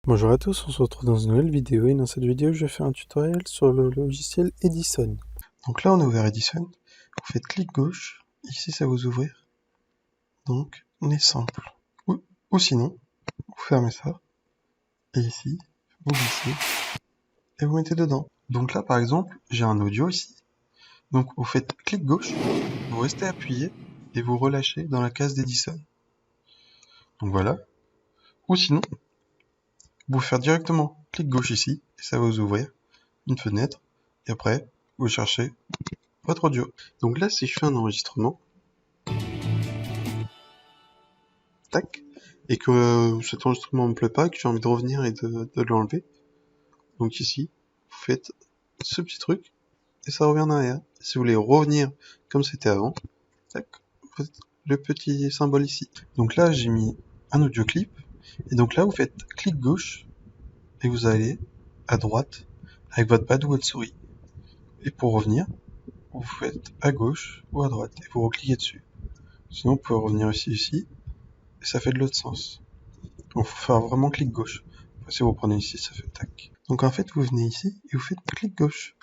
Bonjour à tous, on se retrouve dans une nouvelle vidéo et dans cette vidéo je vais faire un tutoriel sur le logiciel Edison. Donc là on a ouvert Edison, vous faites clic gauche, ici ça va vous ouvrir, donc on est simple. Ou sinon, vous fermez ça, et ici, vous glissez, et vous mettez dedans. Donc là par exemple, j'ai un audio ici, donc vous faites clic gauche, vous restez appuyé, et vous relâchez dans la case d'Edison. Donc voilà. Ou sinon, vous pouvez faire directement clic gauche ici, et ça va vous ouvrir une fenêtre, et après, vous cherchez votre audio. Donc là, si je fais un enregistrement, tac, et que cet enregistrement me plaît pas, et que j'ai envie de revenir et de l'enlever, donc ici, vous faites ce petit truc, et ça revient en arrière. Si vous voulez revenir comme c'était avant, tac, vous faites le petit symbole ici. Donc là, j'ai mis un audio clip, et donc là, vous faites clic gauche, et vous allez à droite, avec votre pad ou votre souris. Et pour revenir, vous faites à gauche ou à droite, et vous recliquez dessus. Sinon, vous pouvez revenir ici, et ça fait de l'autre sens. Donc, faut faire vraiment clic gauche. Si vous prenez ici, ça fait tac. Donc, en fait, vous venez ici, et vous faites clic gauche.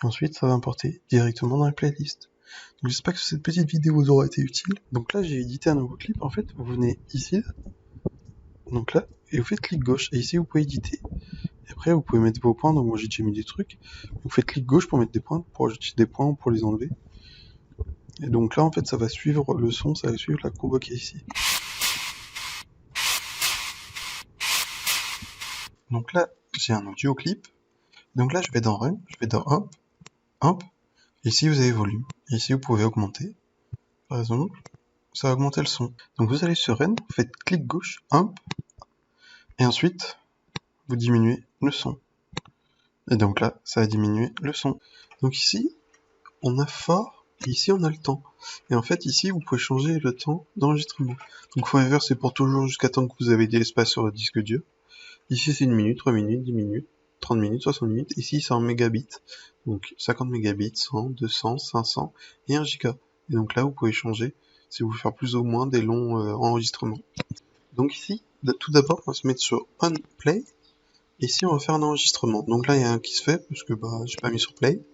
Et ensuite, ça va importer directement dans la playlist. Donc, j'espère que cette petite vidéo vous aura été utile. Donc là, j'ai édité un nouveau clip. En fait, vous venez ici, là. Donc là, et vous faites clic gauche. Et ici, vous pouvez éditer. Et après, vous pouvez mettre vos points. Donc, moi, j'ai déjà mis des trucs. Vous faites clic gauche pour mettre des points, pour ajouter des points ou pour les enlever. Et donc là, en fait, ça va suivre le son, ça va suivre la courbe qui est ici. Donc là, j'ai un audio clip. Donc là, je vais dans Run, je vais dans Amp. Ici, vous avez Volume. Ici, vous pouvez augmenter. Par exemple, ça va augmenter le son. Donc vous allez sur Run, vous faites clic gauche, Amp. Et ensuite, vous diminuez le son. Et donc là, ça va diminuer le son. Donc ici, on a fort, et ici, on a le temps. Et en fait, ici, vous pouvez changer le temps d'enregistrement. Donc Forever, c'est pour toujours jusqu'à temps que vous avez de l'espace sur votre disque dur. Ici, c'est 1 minute, 3 minutes, 10 minutes, 30 minutes, 60 minutes. Ici, c'est en mégabits. Donc 50 mégabits, 100, 200, 500 et 1 giga. Et donc là, vous pouvez changer si vous voulez faire plus ou moins des longs enregistrements. Donc ici, tout d'abord, on va se mettre sur On Play. Ici, on va faire un enregistrement. Donc là, il y a un qui se fait, parce que j'ai pas mis sur Play.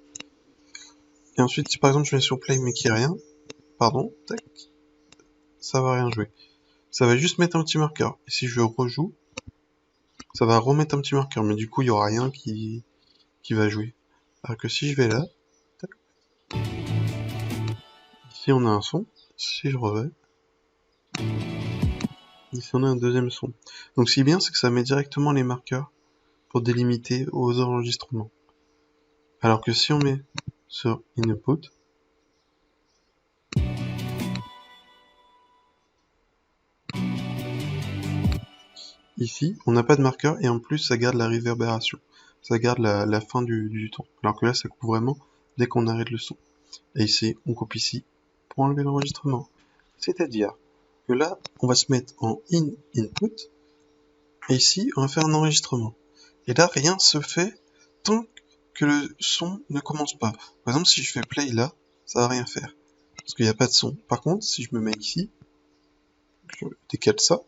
Et ensuite, si par exemple je mets sur Play mais qu'il n'y a rien, pardon, tac, ça va rien jouer. Ça va juste mettre un petit marqueur. Et si je rejoue, ça va remettre un petit marqueur, mais du coup, il y aura rien qui va jouer. Alors que si je vais là, tac, ici on a un son, si je revais, ici on a un deuxième son. Donc ce qui est bien, c'est que ça met directement les marqueurs pour délimiter aux enregistrements. Alors que si on met sur Input, ici, on n'a pas de marqueur et en plus ça garde la réverbération. Ça garde la fin du temps. Alors que là, ça coupe vraiment dès qu'on arrête le son. Et ici, on coupe ici pour enlever l'enregistrement. C'est-à-dire que là, on va se mettre en Input et ici, on va faire un enregistrement. Et là, rien se fait tant que le son ne commence pas. Par exemple, si je fais play là, ça va rien faire. Parce qu'il n'y a pas de son. Par contre, si je me mets ici, je décale ça,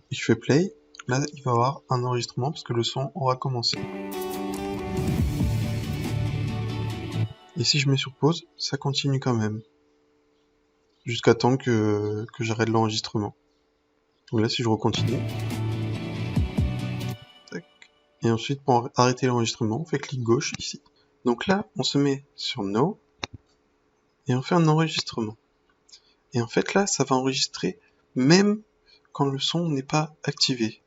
et je fais play, là, il va y avoir un enregistrement parce que le son aura commencé. Et si je mets sur pause, ça continue quand même. Jusqu'à temps que j'arrête l'enregistrement. Donc là, si je recontinue, tac. Et ensuite, pour arrêter l'enregistrement, on fait clic gauche ici. Donc là, on se met sur No, et on fait un enregistrement. Et en fait, là, ça va enregistrer même quand le son n'est pas activé.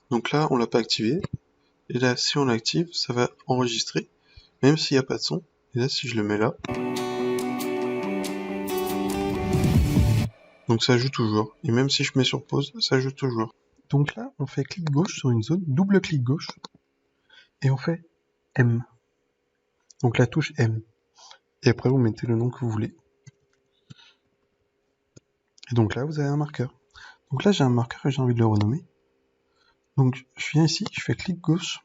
Donc là, on l'a pas activé. Et là, si on l'active, ça va enregistrer, même s'il n'y a pas de son. Et là, si je le mets là, donc ça joue toujours. Et même si je mets sur pause, ça joue toujours. Donc là, on fait clic gauche sur une zone, double clic gauche, et on fait M. Donc la touche M. Et après, vous mettez le nom que vous voulez. Et donc là, vous avez un marqueur. Donc là, j'ai un marqueur et j'ai envie de le renommer. Donc je viens ici, je fais clic gauche,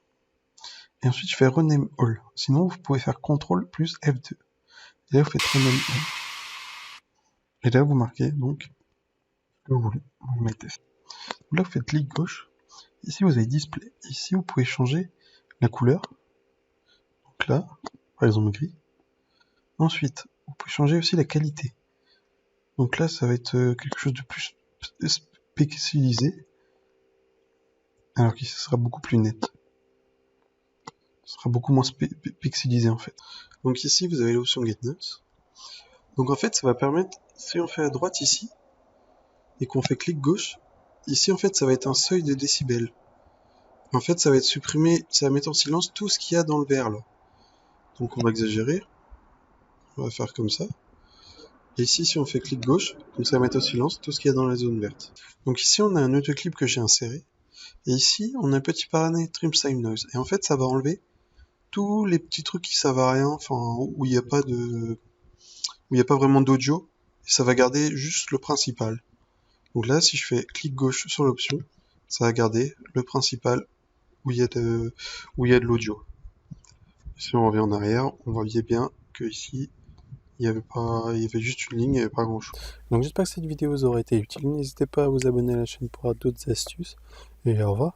et ensuite je fais Rename All. Sinon, vous pouvez faire CTRL plus F2. Et là, vous faites Rename All. Et là, vous marquez donc ce que vous voulez. Vous mettez ça. Là, vous faites clic gauche, Ici vous avez display. Ici vous pouvez changer la couleur. Donc là, par exemple gris. Ensuite, vous pouvez changer aussi la qualité. Donc là, ça va être quelque chose de plus pixelisé, alors qu'ici, ce sera beaucoup plus net. Ce sera beaucoup moins pixelisé en fait. Donc ici, vous avez l'option Get Notes. Donc en fait, ça va permettre, si on fait à droite ici, et qu'on fait clic gauche, ici en fait, ça va être un seuil de décibels. En fait, ça va être supprimé, ça va mettre en silence tout ce qu'il y a dans le vert là. Donc on va exagérer. On va faire comme ça. Et ici, si on fait clic gauche, donc ça va mettre en silence tout ce qu'il y a dans la zone verte. Donc ici, on a un autoclip que j'ai inséré. Et ici, on a un petit paramètre Trim Time Noise. Et en fait, ça va enlever tous les petits trucs qui servent à rien, enfin, où il n'y a pas vraiment d'audio. Et ça va garder juste le principal. Donc là, si je fais clic gauche sur l'option, ça va garder le principal où il y a de l'audio. Si on revient en arrière, on voit bien que ici, il y avait juste une ligne, il n'y avait pas grand chose. Donc j'espère que cette vidéo vous aura été utile. N'hésitez pas à vous abonner à la chaîne pour d'autres astuces. Et au revoir.